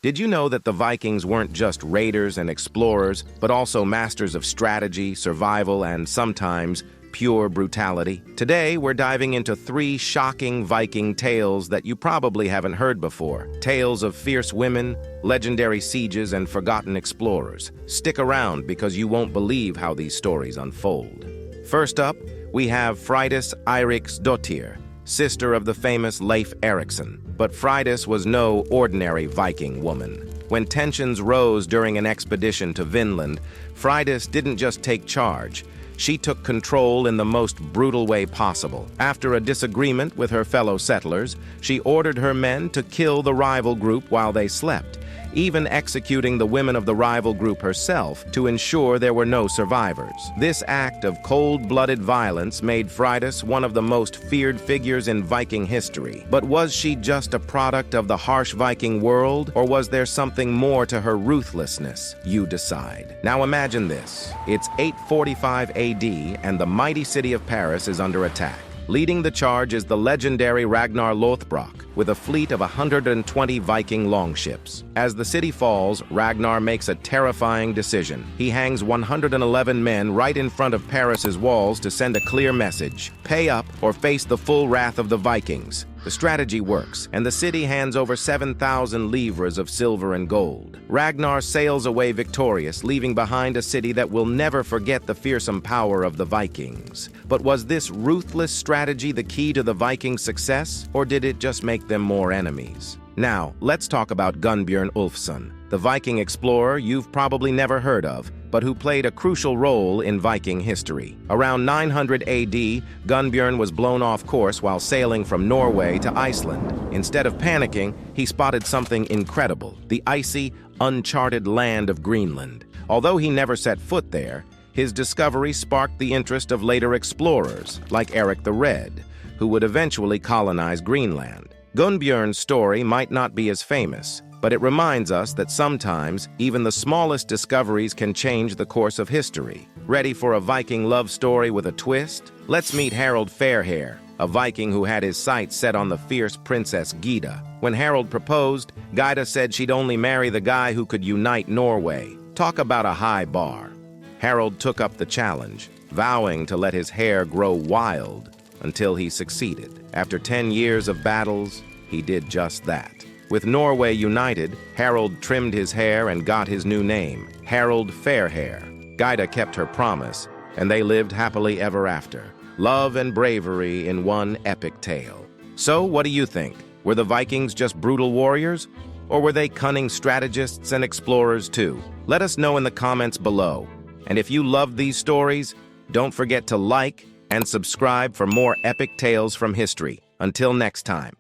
Did you know that the Vikings weren't just raiders and explorers, but also masters of strategy, survival, and sometimes pure brutality? Today, we're diving into 3 shocking Viking tales that you probably haven't heard before. Tales of fierce women, legendary sieges, and forgotten explorers. Stick around because you won't believe how these stories unfold. First up, we have Freydís Eiríksdóttir, sister of the famous Leif Erikson. But Freydís was no ordinary Viking woman. When tensions rose during an expedition to Vinland, Freydís didn't just take charge. She took control in the most brutal way possible. After a disagreement with her fellow settlers, she ordered her men to kill the rival group while they slept, even executing the women of the rival group herself to ensure there were no survivors. This act of cold-blooded violence made Freydís one of the most feared figures in Viking history. But was she just a product of the harsh Viking world, or was there something more to her ruthlessness? You decide. Now imagine this. It's 845 AD, and the mighty city of Paris is under attack. Leading the charge is the legendary Ragnar Lothbrok, with a fleet of 120 Viking longships. As the city falls, Ragnar makes a terrifying decision. He hangs 111 men right in front of Paris's walls to send a clear message: pay up or face the full wrath of the Vikings. The strategy works, and the city hands over 7,000 livres of silver and gold. Ragnar sails away victorious, leaving behind a city that will never forget the fearsome power of the Vikings. But was this ruthless strategy the key to the Vikings' success, or did it just make them more enemies? Now, let's talk about Gunnbjörn Ulfsson, the Viking explorer you've probably never heard of, but who played a crucial role in Viking history. Around 900 AD, Gunnbjörn was blown off course while sailing from Norway to Iceland. Instead of panicking, he spotted something incredible: the icy, uncharted land of Greenland. Although he never set foot there, his discovery sparked the interest of later explorers, like Eric the Red, who would eventually colonize Greenland. Gunnbjörn's story might not be as famous, but it reminds us that sometimes even the smallest discoveries can change the course of history. Ready for a Viking love story with a twist? Let's meet Harald Fairhair, a Viking who had his sights set on the fierce princess Gyda. When Harald proposed, Gyda said she'd only marry the guy who could unite Norway. Talk about a high bar. Harald took up the challenge, vowing to let his hair grow wild until he succeeded. After 10 years of battles, he did just that. With Norway united, Harald trimmed his hair and got his new name, Harald Fairhair. Gyda kept her promise, and they lived happily ever after. Love and bravery in one epic tale. So, what do you think? Were the Vikings just brutal warriors? Or were they cunning strategists and explorers too? Let us know in the comments below. And if you loved these stories, don't forget to like and subscribe for more epic tales from history. Until next time.